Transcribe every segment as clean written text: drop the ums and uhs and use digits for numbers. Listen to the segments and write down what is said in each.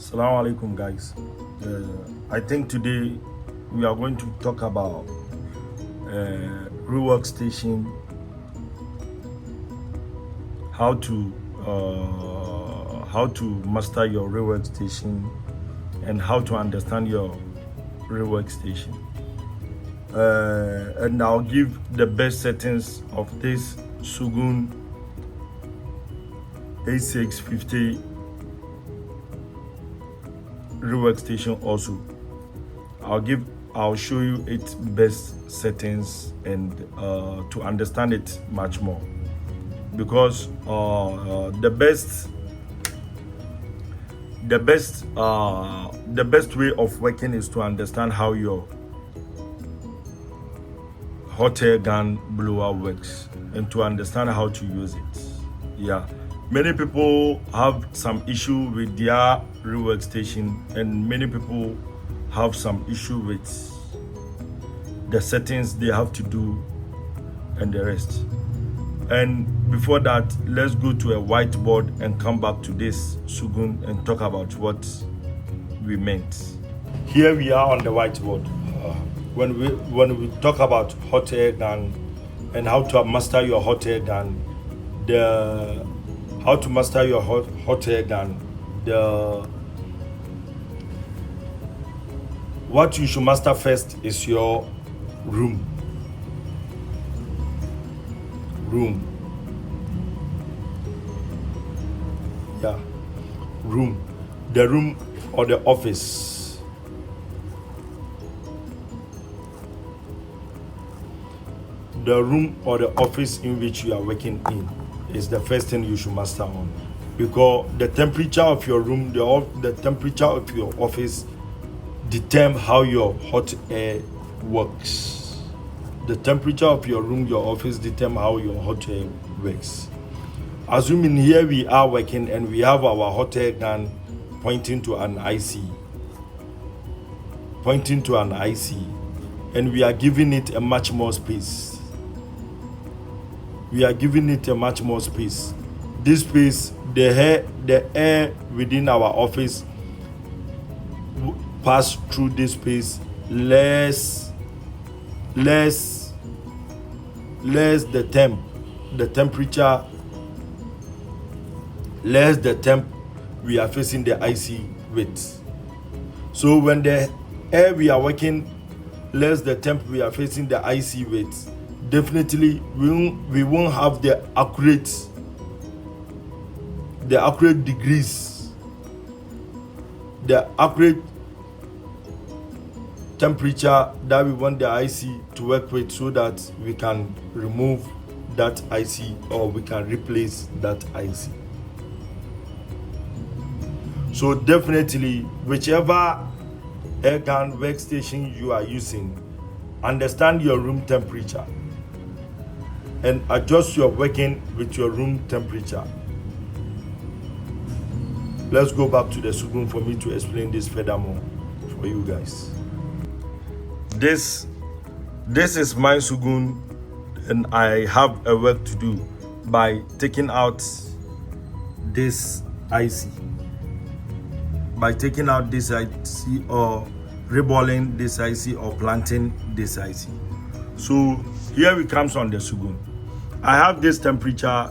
Assalamu alaikum, guys. I think today we are going to talk about Reworked station, how to master your Reworked station, and how to understand your Reworked station. And I'll give the best settings of this Sugon A650 Reworked station also. I'll show you its best settings and to understand it much more, because the best way of working is to understand how your hot air gun blower works and to understand how to use it. Yeah, many people have some issue with their Reworked station, and many people have some issue with the settings they have to do and the rest. And before that, let's go to a whiteboard and come back to this Sugon and talk about what we meant. Here we are on the whiteboard. When we talk about hot air gun and how to master your hot air gun, hot air gun, what you should master first is your room. Yeah, room. The room or the office. The room or the office in which you are working in is the first thing you should master on, because the temperature of your room, the temperature of your office determine how your hot air works. The temperature of your room, your office determine how your hot air works. Assuming here we are working and we have our hot air gun pointing to an IC, and we are giving it a much more space. This space, the air within our office pass through this space less the temperature, less the temp we are facing the IC with. So when the air we are working less the temp we are facing the IC with, definitely we won't have the accurate degrees, the accurate temperature that we want the IC to work with, so that we can remove that IC or we can replace that IC. So definitely, whichever air gun workstation you are using, understand your room temperature and adjust your working with your room temperature. Let's go back to the Sugon for me to explain this furthermore for you guys. This is my Sugon, and I have a work to do by taking out this IC. By taking out this IC or reballing this IC or planting this IC. So here we comes on the Sugon. I have this temperature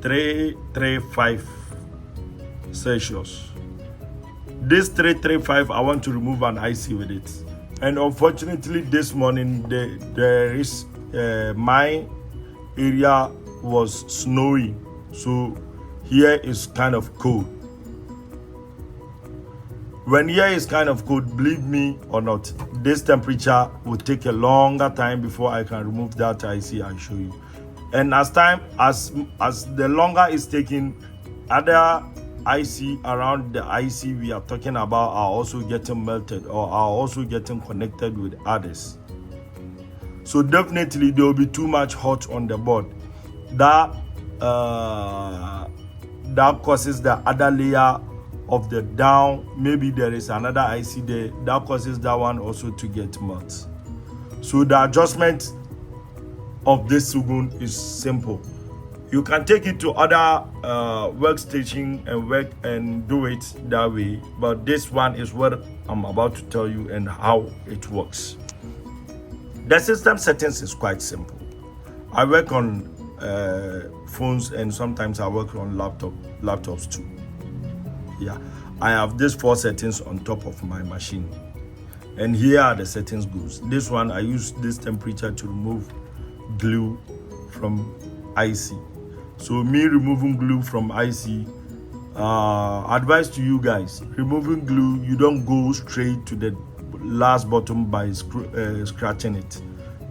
335 Celsius. This 335, I want to remove an IC with it. And unfortunately, this morning there is my area was snowy, so here is kind of cold. When here is kind of cold, believe me or not, this temperature will take a longer time before I can remove that IC I show you. And as the longer it's taking, other IC around the IC we are talking about are also getting melted or are also getting connected with others. So definitely there will be too much hot on the board. That causes the other layer of the down. Maybe there is another IC there that causes that one also to get melt. So the adjustment of this Sugon is simple. You can take it to other workstation and work and do it that way, but this one is what I'm about to tell you and how it works. The system settings is quite simple. I work on phones and sometimes I work on laptops too. Yeah, I have these 4 settings on top of my machine, and here are the settings goes. This one, I use this temperature to remove glue from IC. So me removing glue from IC, advice to you guys: removing glue, you don't go straight to the last bottom by scratching it.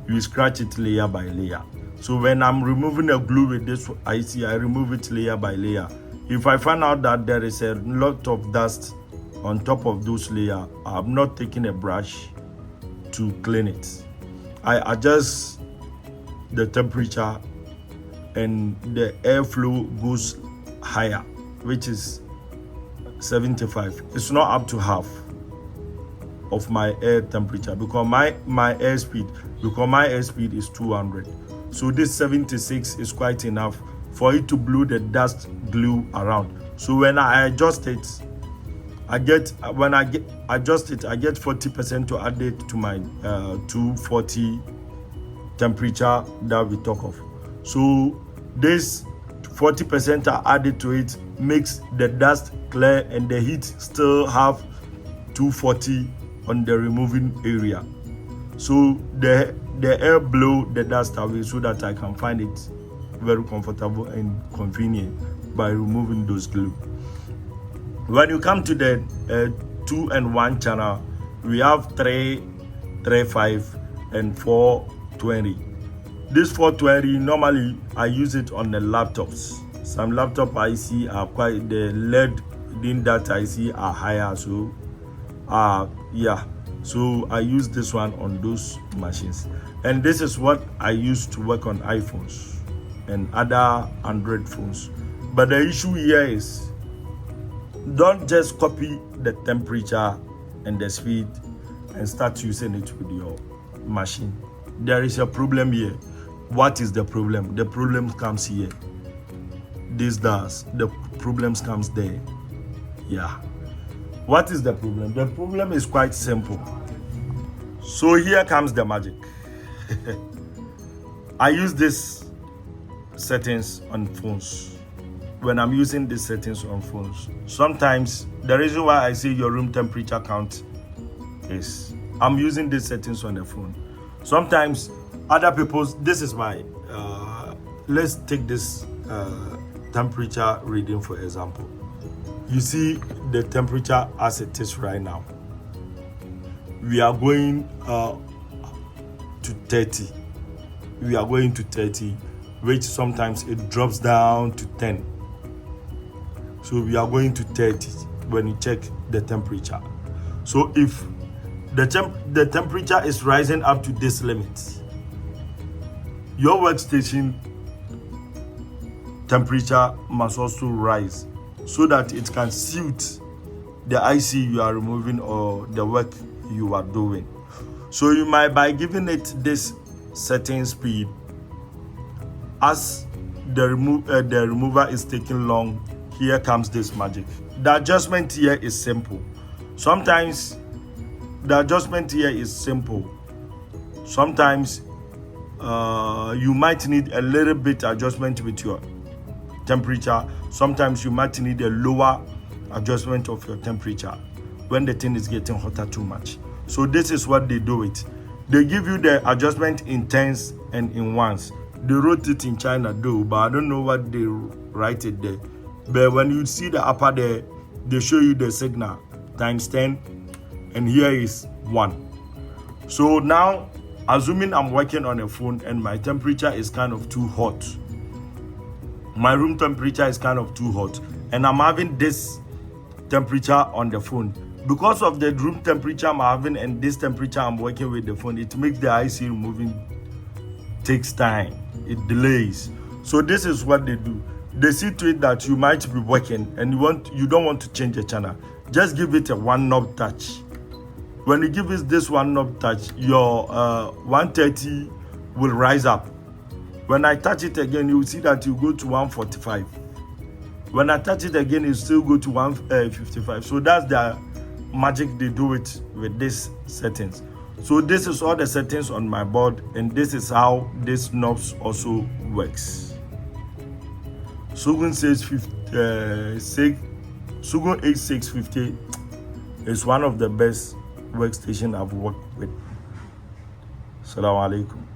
You scratch it layer by layer. So when I'm removing a glue with this IC, I remove it layer by layer. If I find out that there is a lot of dust on top of those layers, I'm not taking a brush to clean it. I adjust the temperature and the airflow goes higher, which is 75. It's not up to half of my air temperature because my airspeed is 200. So this 76 is quite enough for it to blow the dust glue around. So when I adjust it, I get 40% to add it to my 240 temperature that we talk of. So this 40% I added to it makes the dust clear and the heat still have 240 on the removing area. So the air blow the dust away so that I can find it very comfortable and convenient by removing those glue. When you come to the 2 and 1 channel, we have 335 and 420. This 420, normally I use it on the laptops. Some laptop IC are quite, the LED in that IC are higher, so yeah, so I use this one on those machines. And this is what I use to work on iPhones and other Android phones. But the issue here is, don't just copy the temperature and the speed and start using it with your machine. There is a problem here. What is the problem? The problem comes here. This does. The problems comes there. Yeah. What is the problem? The problem is quite simple. So here comes the magic. I use this settings on phones. When I'm using these settings on phones, sometimes the reason why I say your room temperature count is I'm using these settings on the phone. Sometimes other people's, this is my let's take this temperature reading for example. You see the temperature as it is right now. We are going to 30. We are going to 30, which sometimes it drops down to 10. So we are going to 30 when you check the temperature. So if the temperature is rising up to this limit, your workstation temperature must also rise so that it can suit the IC you are removing or the work you are doing. So you might, by giving it this setting speed, as the remover is taking long, here comes this magic. The adjustment here is simple. Sometimes the adjustment here is simple. Sometimes you might need a little bit adjustment with your temperature. Sometimes you might need a lower adjustment of your temperature when the thing is getting hotter too much. So this is what they do it. They give you the adjustment in tens and in ones. They wrote it in China though, but I don't know what they write it there. But when you see the upper there, they show you the signal times 10, and here is 1. So now, assuming I'm working on a phone and my temperature is kind of too hot, my room temperature is kind of too hot, and I'm having this temperature on the phone. Because of the room temperature I'm having and this temperature I'm working with the phone, it makes the IC removing takes time, it delays. So this is what they do. They see to it that you might be working and you don't want to change the channel. Just give it a 1 knob touch. When you give it this 1 knob touch, your 130 will rise up. When I touch it again, you will see that you go to 145. When I touch it again, you still go to 155. So that's the magic they do it with these settings. So this is all the settings on my board, and this is how this knobs also works. Sugon says Sugon H650 is one of the best workstation I've worked with. Assalamu alaikum.